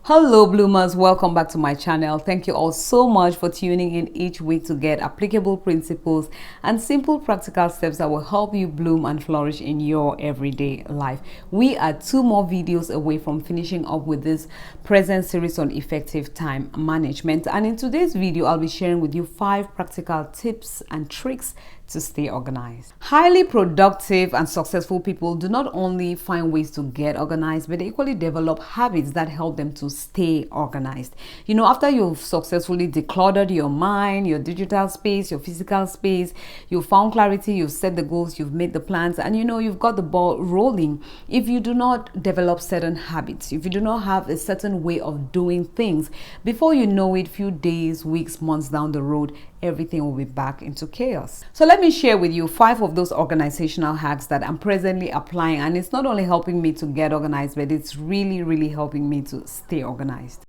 Hello bloomers, welcome back to my channel. Thank you all so much for tuning in each week to get applicable principles and simple practical steps that will help you bloom and flourish in your everyday life. We are 2 more videos away from finishing up with this present series on effective time management, and in today's video I'll be sharing with you 5 practical tips and tricks to stay organized. Highly productive and successful people do not only find ways to get organized, but they equally develop habits that help them to stay organized. You know, after you've successfully decluttered your mind, your digital space, your physical space, you've found clarity, you've set the goals, you've made the plans, and you've got the ball rolling. If you do not develop certain habits, if you do not have a certain way of doing things, before you know it, few days, weeks, months down the road, everything will be back into chaos. So let me share with you 5 of those organizational hacks that I'm presently applying, and it's not only helping me to get organized, but it's really helping me to stay organized.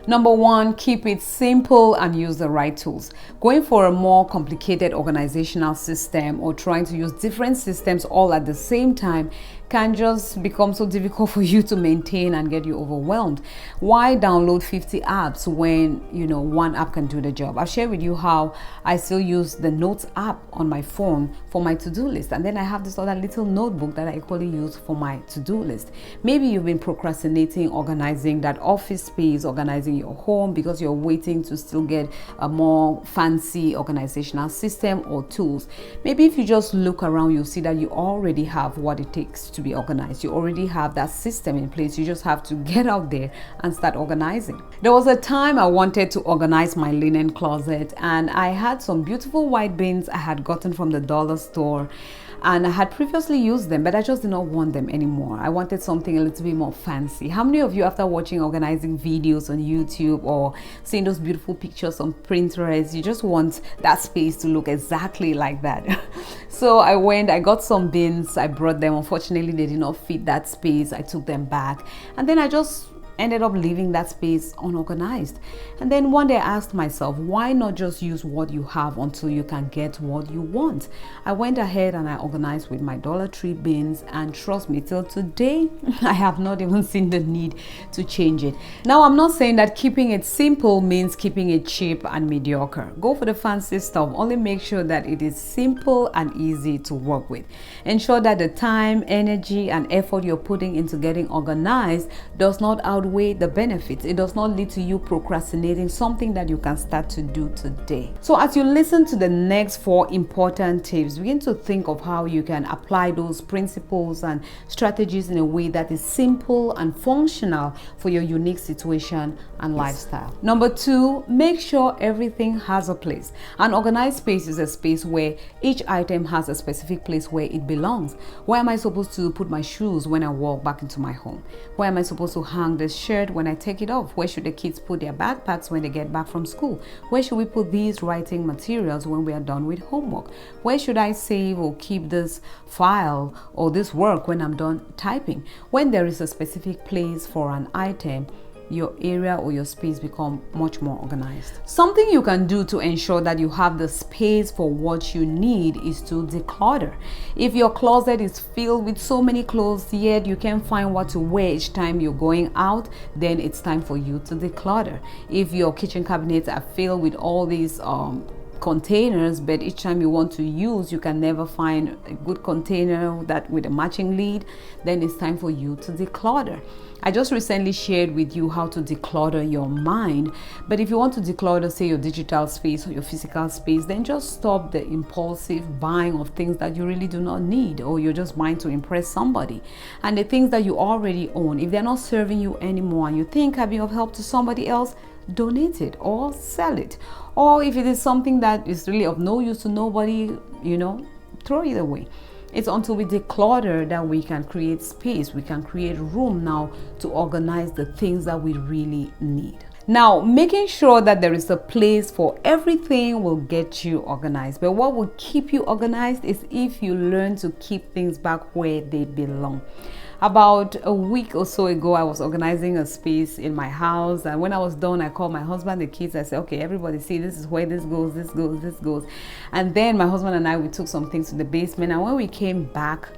Number 1, keep it simple and use the right tools. Going for a more complicated organizational system or trying to use different systems all at the same time can just become so difficult for you to maintain and get you overwhelmed. Why download 50 apps when one app can do the job? I'll share with you how I still use the Notes app on my phone for my to-do list, and then I have this other little notebook that I equally use for my to-do list. Maybe you've been procrastinating organizing that office space, organizing your home because you're waiting to still get a more fancy organizational system or tools. Maybe if you just look around, you'll see that you already have what it takes to be organized. You already have that system in place. You just have to get out there and start organizing. There was a time I wanted to organize my linen closet, and I had some beautiful white bins I had gotten from the dollar store, and I had previously used them, but I just did not want them anymore. I wanted something a little bit more fancy. How many of you, after watching organizing videos on YouTube or seeing those beautiful pictures on Pinterest, you just want that space to look exactly like that? So I got some bins, I brought them. Unfortunately, they did not fit that space. I took them back, and then I just ended up leaving that space unorganized. And then one day I asked myself, why not just use what you have until you can get what you want? I went ahead and I organized with my Dollar Tree bins, and trust me, till today I have not even seen the need to change it. Now, I'm not saying that keeping it simple means keeping it cheap and mediocre. Go for the fancy stuff. Only make sure that it is simple and easy to work with. Ensure that the time, energy, and effort you're putting into getting organized does not outweigh the benefits. It does not lead to you procrastinating something that you can start to do today. So as you listen to the next 4 important tips, begin to think of how you can apply those principles and strategies in a way that is simple and functional for your unique situation and lifestyle. Number 2, make sure everything has a place. An organized space is a space where each item has a specific place where it belongs. Where am I supposed to put my shoes when I walk back into my home? Where am I supposed to hang this shirt when I take it off? Where should the kids put their backpacks when they get back from school? Where should we put these writing materials when we are done with homework? Where should I save or keep this file or this work when I'm done typing? When there is a specific place for an item, your area or your space become much more organized. Something you can do to ensure that you have the space for what you need is to declutter. If your closet is filled with so many clothes yet you can't find what to wear each time you're going out, then it's time for you to declutter. If your kitchen cabinets are filled with all these containers, but each time you want to use you can never find a good container that with a matching lid, then it's time for you to declutter. I just recently shared with you how to declutter your mind, but if you want to declutter, say, your digital space or your physical space, then just stop the impulsive buying of things that you really do not need, or you're just buying to impress somebody. And the things that you already own, if they're not serving you anymore and you think can be of help to somebody else, donate it or sell it. Or if it is something that is really of no use to nobody, throw it away. It's until we declutter that we can create space, we can create room now to organize the things that we really need. Now, making sure that there is a place for everything will get you organized. But what will keep you organized is if you learn to keep things back where they belong. About a week or so ago, I was organizing a space in my house, and when I was done, I called my husband, the kids. I said, okay, everybody, see, this is where this goes, this goes, this goes. And then my husband and I, we took some things to the basement, and when we came back,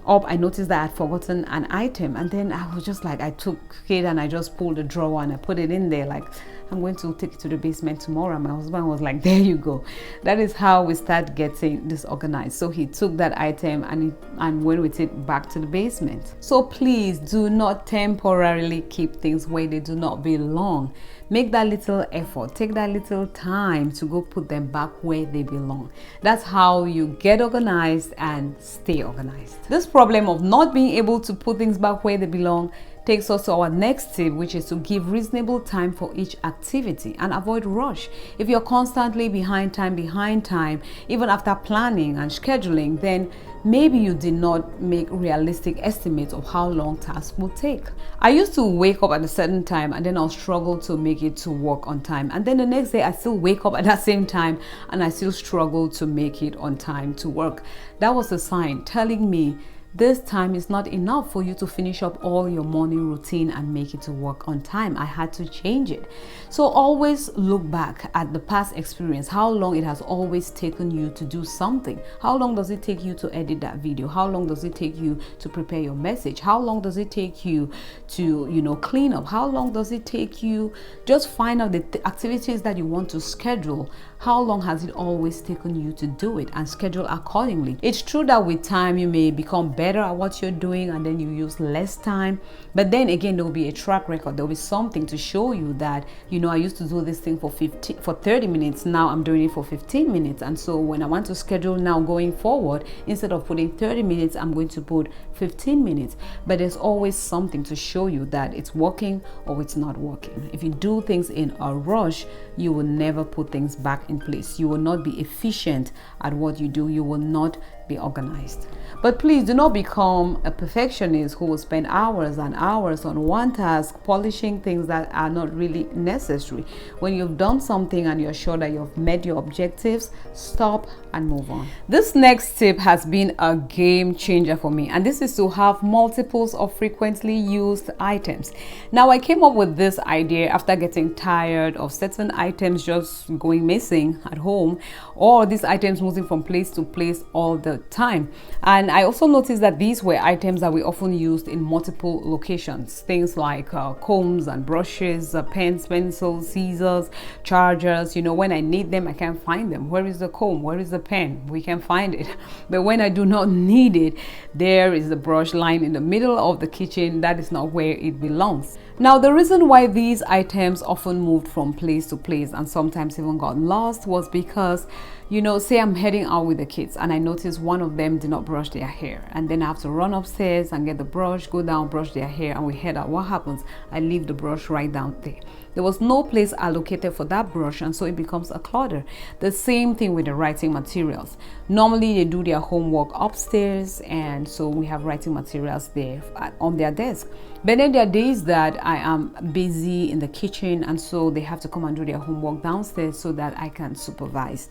up, I noticed that I had forgotten an item, and then I was just like, I took it and I just pulled the drawer and I put it in there like, I'm going to take it to the basement tomorrow. My husband was like, there you go. That is how we start getting disorganized. So he took that item and went with it back to the basement. So please do not temporarily keep things where they do not belong. Make that little effort, take that little time to go put them back where they belong. That's how you get organized and stay organized. This problem of not being able to put things back where they belong takes us to our next tip, which is to give reasonable time for each activity and avoid rush. If you're constantly behind time, even after planning and scheduling, then maybe you did not make realistic estimates of how long tasks will take. I used to wake up at a certain time and then I'll struggle to make it to work on time. And then the next day I still wake up at that same time and I still struggle to make it on time to work. That was a sign telling me this time is not enough for you to finish up all your morning routine and make it to work on time. I had to change it. So always look back at the past experience, how long it has always taken you to do something. How long does it take you to edit that video? How long does it take you to prepare your message? How long does it take you to, clean up? How long does it take you? Just find out the activities that you want to schedule. How long has it always taken you to do it, and schedule accordingly. It's true that with time you may become better at what you're doing and then you use less time, but then again there will be a track record. There will be something to show you that, I used to do this thing for 30 minutes, now I'm doing it for 15 minutes. And so when I want to schedule now going forward, instead of putting 30 minutes, I'm going to put 15 minutes. But there's always something to show you that it's working or it's not working. If you do things in a rush, you will never put things back in place. You will not be efficient at what you do. You will not be organized. But please do not become a perfectionist who will spend hours and hours on one task, polishing things that are not really necessary. When you've done something and you're sure that you've met your objectives, stop and move on. This next tip has been a game changer for me, and this is to have multiples of frequently used items. Now, I came up with this idea after getting tired of certain items just going missing at home, or these items moving from place to place all the time. And I also noticed that these were items that we often used in multiple locations. Things like combs and brushes, pens, pencils, scissors, chargers. When I need them, I can't find them. Where is the comb? Where is the pen? We can find it. But when I do not need it, there is the brush lying in the middle of the kitchen. That is not where it belongs. Now, the reason why these items often moved from place to place and sometimes even got lost was because, say I'm heading out with the kids and I notice one of them did not brush their hair, and then I have to run upstairs and get the brush, go down, brush their hair, and we head out. What happens? I leave the brush right down there. There was no place allocated for that brush, and so it becomes a clutter. The same thing with the writing materials. Normally they do their homework upstairs, and so we have writing materials there on their desk. But then there are days that I am busy in the kitchen, and so they have to come and do their homework downstairs so that I can supervise.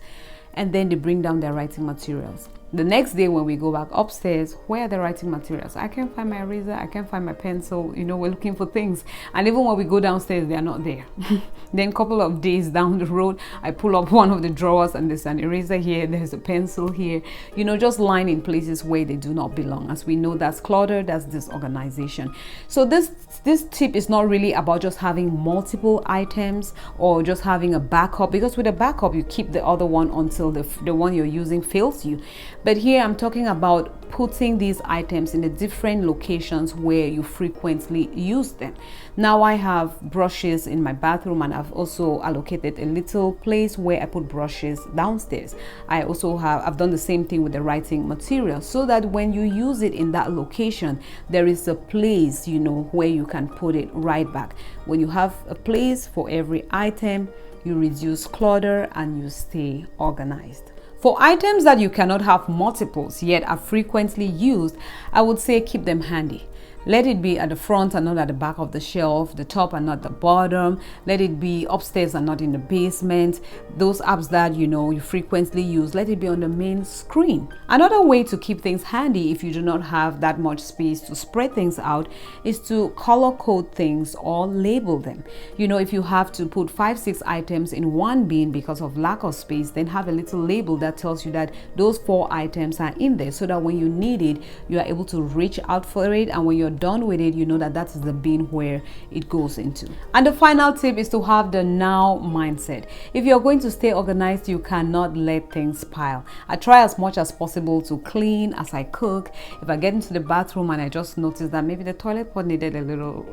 And then they bring down their writing materials. The next day when we go back upstairs, where are the writing materials? I can't find my eraser, I can't find my pencil, we're looking for things. And even when we go downstairs, they are not there. Then a couple of days down the road, I pull up one of the drawers and there's an eraser here, there's a pencil here, just lying in places where they do not belong. As we know, that's clutter, that's disorganization. So this tip is not really about just having multiple items or just having a backup, because with a backup, you keep the other one until the one you're using fails you. But here I'm talking about putting these items in the different locations where you frequently use them. Now I have brushes in my bathroom, and I've also allocated a little place where I put brushes downstairs. I've done the same thing with the writing material, so that when you use it in that location, there is a place, where you can put it right back. When you have a place for every item, you reduce clutter and you stay organized. For items that you cannot have multiples yet are frequently used, I would say keep them handy. Let it be at the front and not at the back of the shelf, the top and not the bottom. Let it be upstairs and not in the basement. Those apps that you frequently use, let it be on the main screen. Another way to keep things handy if you do not have that much space to spread things out is to color code things or label them. If you have to put 5-6 items in one bin because of lack of space, then have a little label that tells you that those 4 items are in there, so that when you need it, you are able to reach out for it, and when you're done with it, you know that that is the bin where it goes into. And the final tip is to have the now mindset. If you're going to stay organized, you cannot let things pile. I try as much as possible to clean as I cook. If I get into the bathroom and I just notice that maybe the toilet pot needed a little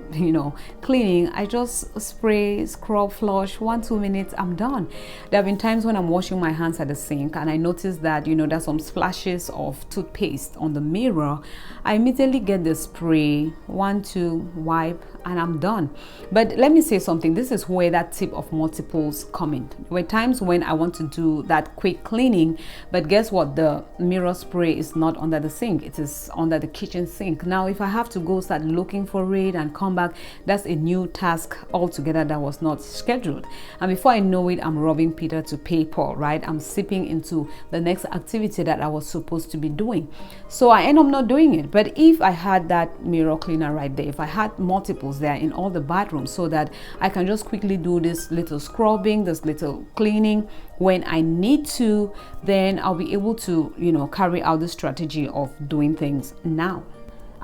cleaning, I just spray, scrub, flush, 1-2 minutes, I'm done. There have been times when I'm washing my hands at the sink and I notice that there's some splashes of toothpaste on the mirror. I immediately get the spray, 1-2 wipe, and I'm done. But let me say something, this is where that tip of multiples come in. There were times when I want to do that quick cleaning, but guess what, the mirror spray is not under the sink, it is under the kitchen sink. Now if I have to go start looking for it and come back, that's a new task altogether that was not scheduled, and before I know it, I'm robbing Peter to pay Paul, right? I'm sipping into the next activity that I was supposed to be doing, so I end up not doing it. But if I had that mirror cleaner right there, if I had multiples there in all the bathrooms, so that I can just quickly do this little scrubbing, this little cleaning when I need to, then I'll be able to carry out the strategy of doing things now.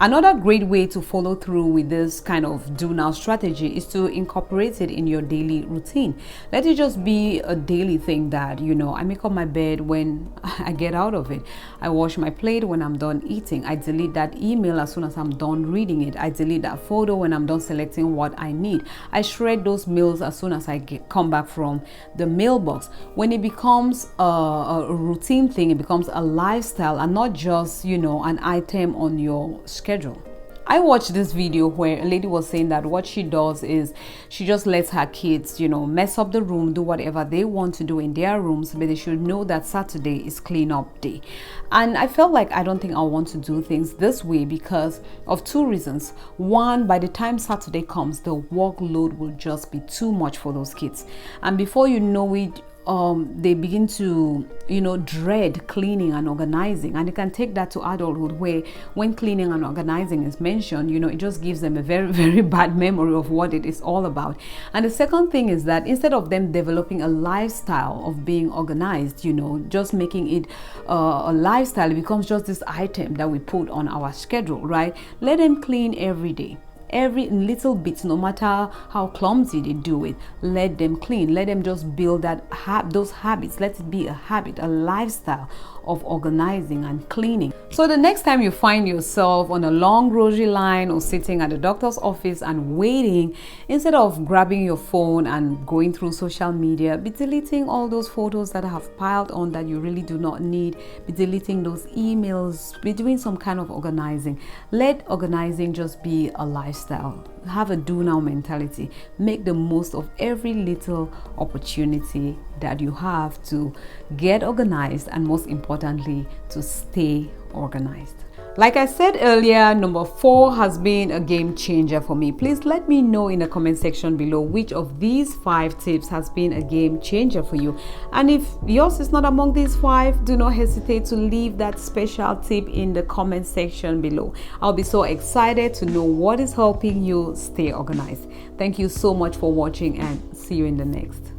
Another great way to follow through with this kind of do now strategy is to incorporate it in your daily routine. Let it just be a daily thing that, I make up my bed when I get out of it. I wash my plate when I'm done eating. I delete that email as soon as I'm done reading it. I delete that photo when I'm done selecting what I need. I shred those mails as soon as I come back from the mailbox. When it becomes a routine thing, it becomes a lifestyle and not just, an item on your schedule. I watched this video where a lady was saying that what she does is she just lets her kids, mess up the room, do whatever they want to do in their rooms, but they should know that Saturday is clean up day. And I felt like I don't think I want to do things this way because of 2 reasons. One, by the time Saturday comes, the workload will just be too much for those kids. And before you know it, they begin to dread cleaning and organizing, and you can take that to adulthood, where when cleaning and organizing is mentioned, it just gives them a very, very bad memory of what it is all about. And the second thing is that instead of them developing a lifestyle of being organized, just making it a lifestyle, it becomes just this item that we put on our schedule, right? Let them clean every day. Every little bit, no matter how clumsy they do it, let them clean. Let them just build those habits. Let it be a habit, a lifestyle of organizing and cleaning. So the next time you find yourself on a long grocery line or sitting at the doctor's office and waiting, instead of grabbing your phone and going through social media, be deleting all those photos that have piled on that you really do not need. Be deleting those emails. Be doing some kind of organizing. Let organizing just be a lifestyle. Have a do now mentality. Make the most of every little opportunity that you have to get organized, and most importantly, to stay organized. Like I said earlier, number 4 has been a game changer for me. Please let me know in the comment section below which of these 5 tips has been a game changer for you. And if yours is not among these 5, do not hesitate to leave that special tip in the comment section below. I'll be so excited to know what is helping you stay organized. Thank you so much for watching, and see you in the next.